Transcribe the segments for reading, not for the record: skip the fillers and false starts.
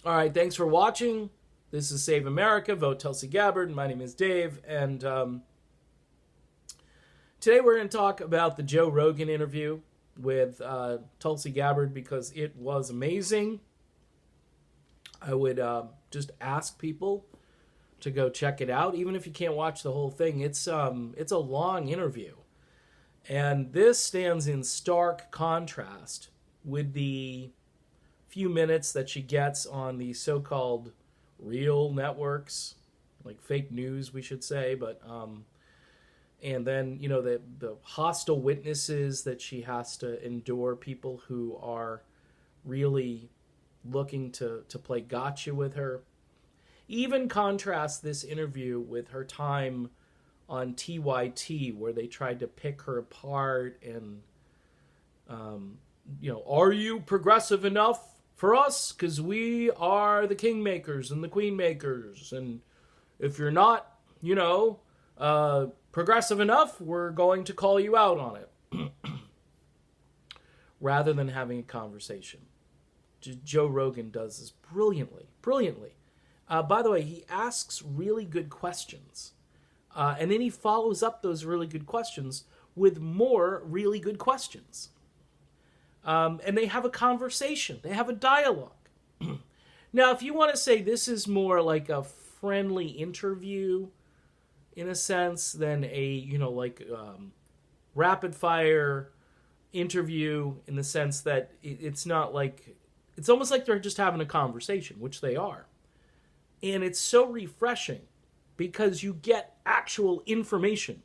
All right, thanks for watching. This is Save America, Vote Tulsi Gabbard. My name is Dave, and today we're going to talk about the Joe Rogan interview with Tulsi Gabbard because it was amazing. I would just ask people to go check it out, even if you can't watch the whole thing. It's a long interview, and this stands in stark contrast with the few minutes that she gets on the so-called real networks, like fake news, we should say, but and then the hostile witnesses that she has to endure, people who are really looking to play gotcha with her. Even contrast this interview with her time on TYT, where they tried to pick her apart and are you progressive enough for us? Because we are the kingmakers and the queenmakers. And if you're not, progressive enough, we're going to call you out on it. Rather than having a conversation. Joe Rogan does this brilliantly. Brilliantly. By the way, he asks really good questions. And then he follows up those really good questions with more really good questions. And they have a conversation. They have a dialogue. Now, if you want to say this is more like a friendly interview, in a sense, than a, rapid fire interview, in the sense that it's not like, it's almost like they're just having a conversation, which they are. And it's so refreshing because you get actual information.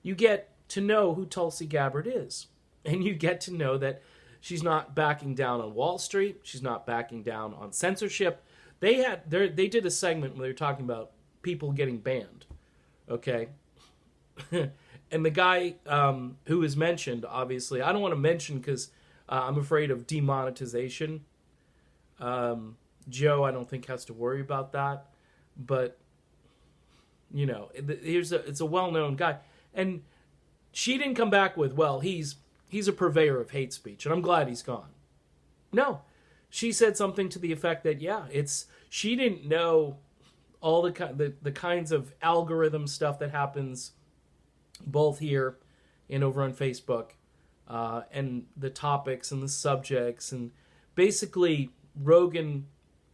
You get to know who Tulsi Gabbard is. And you get to know that she's not backing down on Wall Street. She's not backing down on censorship. They did a segment where they were talking about people getting banned. Okay? And the guy who was mentioned, obviously, I don't want to mention because I'm afraid of demonetization. Joe, I don't think, has to worry about that. But, it's a well-known guy. And she didn't come back with, well, he's a purveyor of hate speech, and I'm glad he's gone. No. She said something to the effect that, she didn't know all the kinds of algorithm stuff that happens both here and over on Facebook, and the topics and the subjects. And basically, Rogan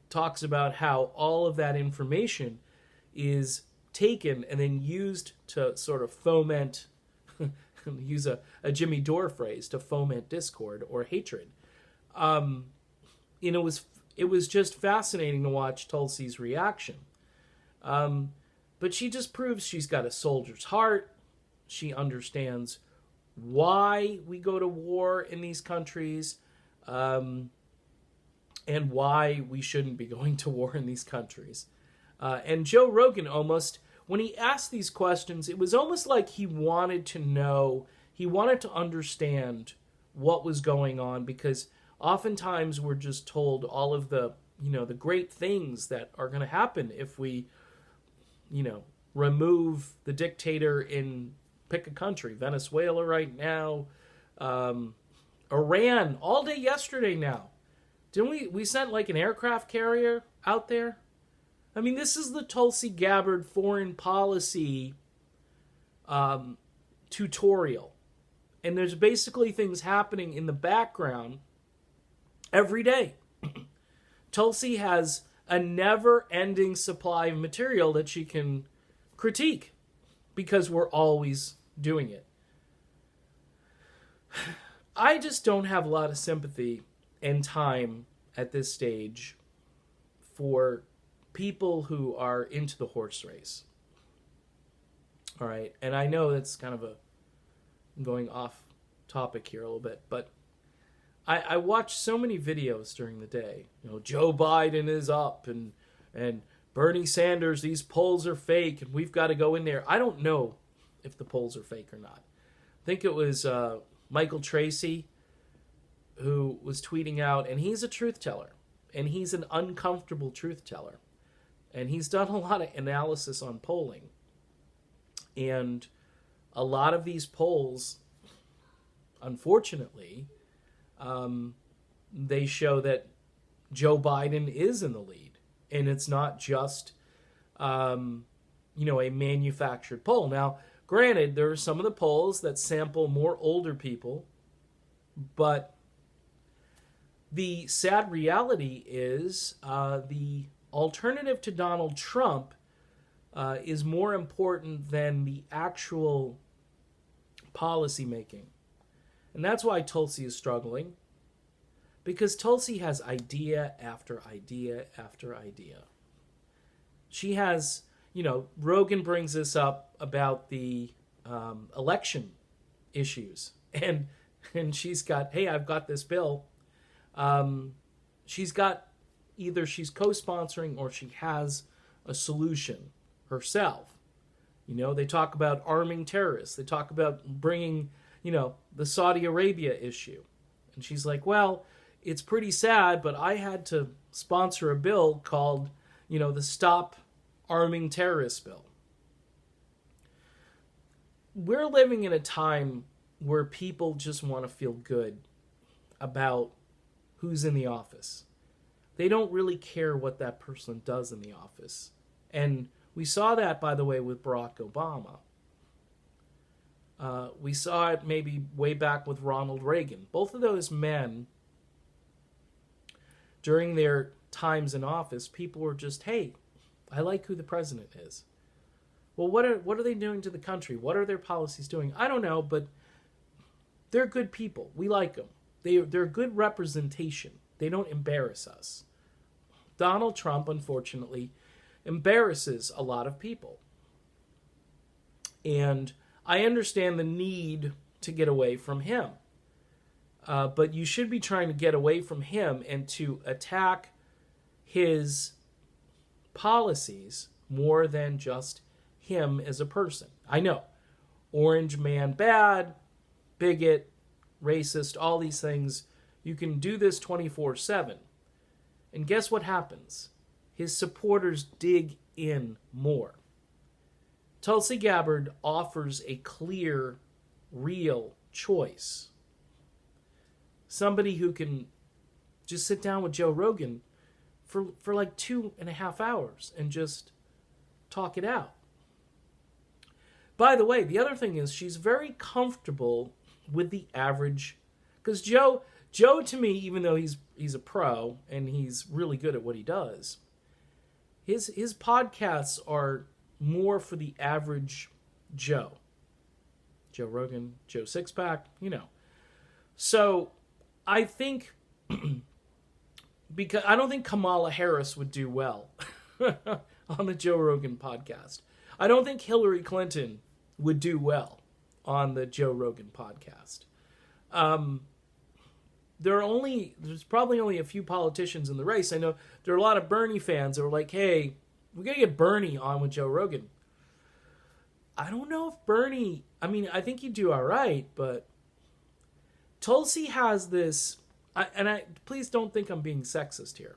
talks about how all of that information is taken and then used to sort of foment use a Jimmy Dore phrase, to foment discord or hatred. It was just fascinating to watch Tulsi's reaction. But she just proves she's got a soldier's heart. She understands why we go to war in these countries, and why we shouldn't be going to war in these countries. And Joe Rogan almost, when he asked these questions, it was almost like he wanted to know, he wanted to understand what was going on, because oftentimes we're just told all of the, the great things that are going to happen if we, remove the dictator in, pick a country, Venezuela right now, Iran, all day yesterday now. Didn't we sent like an aircraft carrier out there? I mean, this is the Tulsi Gabbard foreign policy tutorial. And there's basically things happening in the background every day. Tulsi has a never-ending supply of material that she can critique because we're always doing it. I just don't have a lot of sympathy and time at this stage for people who are into the horse race. All right, and I know that's kind of I'm going off topic here a little bit, but I watch so many videos during the day. Joe Biden is up, and Bernie Sanders, these polls are fake, and we've got to go in there. I don't know if the polls are fake or not. I think it was Michael Tracy who was tweeting out, and he's a truth teller, and he's an uncomfortable truth teller. And he's done a lot of analysis on polling. And a lot of these polls, unfortunately, they show that Joe Biden is in the lead. And it's not just, a manufactured poll. Now, granted, there are some of the polls that sample more older people, but the sad reality is the alternative to Donald Trump is more important than the actual policy making. And that's why Tulsi is struggling, because Tulsi has idea after idea after idea. She has, Rogan brings this up about the election issues. And she's got, hey, I've got this bill. She's got, either she's co-sponsoring or she has a solution herself. They talk about arming terrorists. They talk about bringing, the Saudi Arabia issue. And she's like, well, it's pretty sad, but I had to sponsor a bill called, the Stop Arming Terrorists bill. We're living in a time where people just want to feel good about who's in the office. They don't really care what that person does in the office. And we saw that, by the way, with Barack Obama. We saw it maybe way back with Ronald Reagan. Both of those men, during their times in office, people were just, hey, I like who the president is. Well, what are they doing to the country? What are their policies doing? I don't know, but they're good people. We like them. They're a good representation. They don't embarrass us. Donald Trump, unfortunately, embarrasses a lot of people. And I understand the need to get away from him. But you should be trying to get away from him and to attack his policies more than just him as a person. I know. Orange man bad, bigot, racist, all these things. You can do this 24/7. And guess what happens? His supporters dig in more. Tulsi Gabbard offers a clear, real choice. Somebody who can just sit down with Joe Rogan for like 2.5 hours and just talk it out. By the way, the other thing is she's very comfortable with the average, because Joe to me, even though he's a pro and he's really good at what he does, his podcasts are more for the average Joe. Joe Rogan, Joe Sixpack, So I think, because I don't think Kamala Harris would do well on the Joe Rogan podcast. I don't think Hillary Clinton would do well on the Joe Rogan podcast. There's probably only a few politicians in the race. I know there are a lot of Bernie fans that are like, hey, we got to get Bernie on with Joe Rogan. I don't know if Bernie, I think he'd do all right, but Tulsi has this, please don't think I'm being sexist here,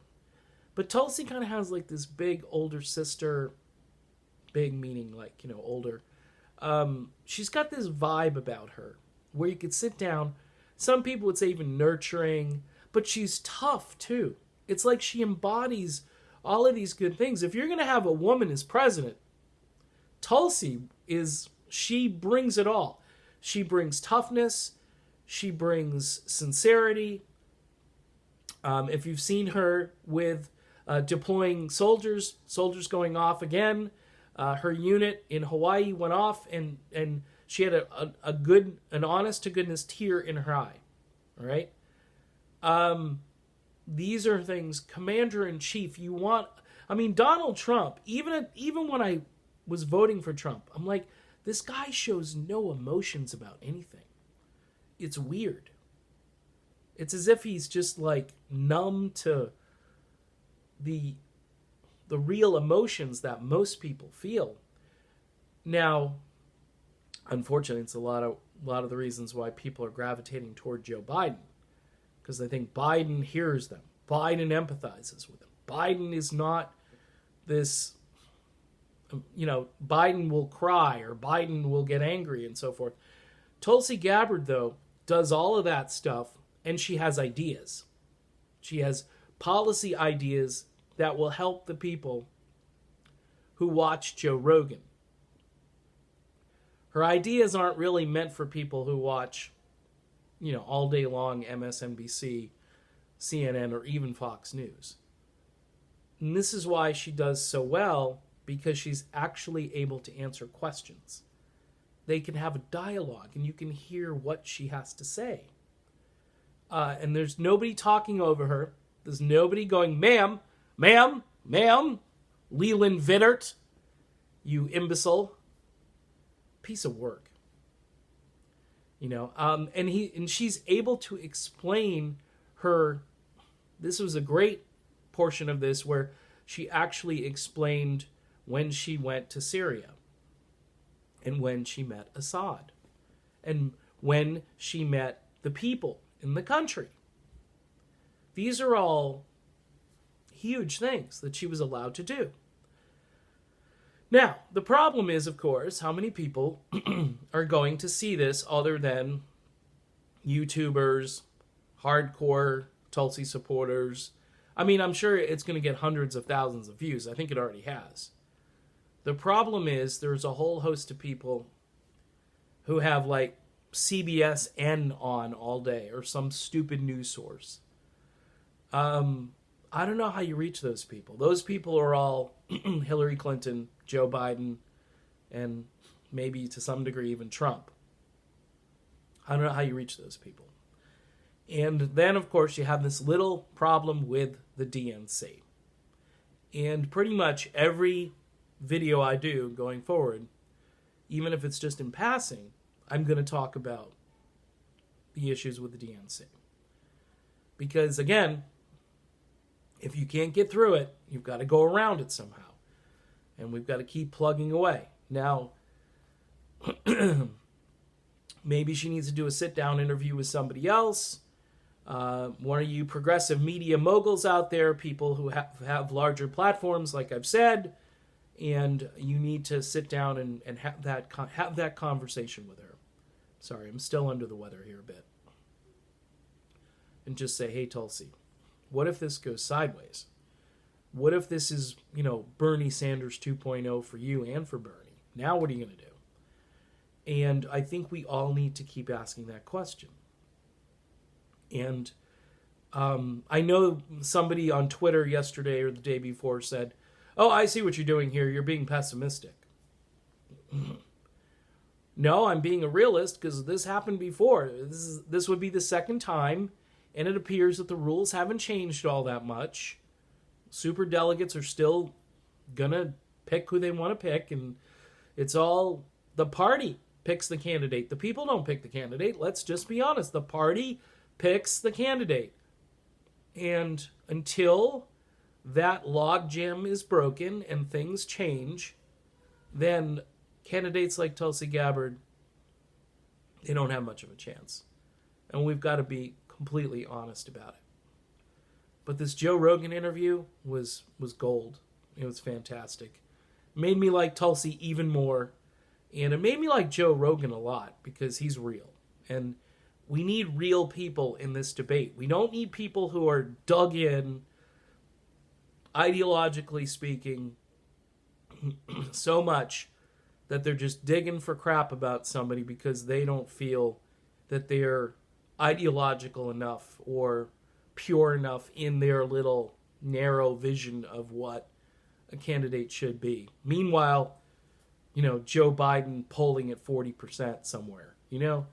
but Tulsi kind of has like this big older sister, big meaning like, older. She's got this vibe about her where you could sit down. Some people would say even nurturing, but she's tough too. It's like she embodies all of these good things. If you're going to have a woman as president, Tulsi she brings it all. She brings toughness. She brings sincerity. If you've seen her with deploying soldiers going off again, her unit in Hawaii went off and she had an honest to goodness tear in her eye. All right. These are things, commander-in-chief, you want. Donald Trump, even when I was voting for Trump, I'm like, this guy shows no emotions about anything. It's weird. It's as if he's just like numb to the real emotions that most people feel. Now, unfortunately, it's a lot of the reasons why people are gravitating toward Joe Biden, because they think Biden hears them. Biden empathizes with them. Biden is not this, Biden will cry or Biden will get angry and so forth. Tulsi Gabbard, though, does all of that stuff, and she has ideas. She has policy ideas that will help the people who watch Joe Rogan. Her ideas aren't really meant for people who watch, all day long MSNBC, CNN, or even Fox News. And this is why she does so well, because she's actually able to answer questions. They can have a dialogue, and you can hear what she has to say. And there's nobody talking over her. There's nobody going, ma'am, Leland Vittert, you imbecile. Piece of work. And she's able to explain her. This was a great portion of this where she actually explained when she went to Syria and when she met Assad and when she met the people in the country. These are all huge things that she was allowed to do. Now, the problem is, of course, how many people are going to see this other than YouTubers, hardcore Tulsi supporters. I mean, I'm sure it's going to get hundreds of thousands of views. I think it already has. The problem is there's a whole host of people who have like CBS N on all day or some stupid news source. I don't know how you reach those people. Those people are all Hillary Clinton, Joe Biden, and maybe to some degree even Trump. I don't know how you reach those people. And then, of course, you have this little problem with the DNC. And pretty much every video I do going forward, even if it's just in passing, I'm going to talk about the issues with the DNC. Because, again, if you can't get through it, you've got to go around it somehow. And we've got to keep plugging away. Now, maybe she needs to do a sit-down interview with somebody else. One of you progressive media moguls out there, people who have larger platforms, like I've said, and you need to sit down and have that conversation with her. Sorry, I'm still under the weather here a bit. And just say, hey, Tulsi, what if this goes sideways? What if this is, Bernie Sanders 2.0 for you and for Bernie? Now what are you going to do? And I think we all need to keep asking that question. And I know somebody on Twitter yesterday or the day before said, oh, I see what you're doing here. You're being pessimistic. No, I'm being a realist because this happened before. This would be the second time, and it appears that the rules haven't changed all that much. Super delegates are still going to pick who they want to pick, and it's all the party picks the candidate. The people don't pick the candidate. Let's just be honest. The party picks the candidate. And until that logjam is broken and things change, then candidates like Tulsi Gabbard, they don't have much of a chance. And we've got to be completely honest about it. But this Joe Rogan interview was gold. It was fantastic. It made me like Tulsi even more. And it made me like Joe Rogan a lot because he's real. And we need real people in this debate. We don't need people who are dug in, ideologically speaking, so much that they're just digging for crap about somebody because they don't feel that they're ideological enough or pure enough in their little narrow vision of what a candidate should be. Meanwhile, Joe Biden polling at 40% somewhere, You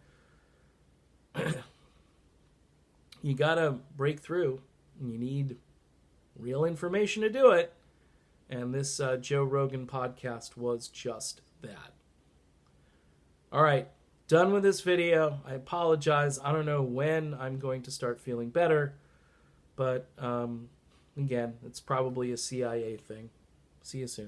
gotta break through, and you need real information to do it. And this Joe Rogan podcast was just that. All right, done with this video. I apologize. I don't know when I'm going to start feeling better, but again, it's probably a CIA thing. See you soon.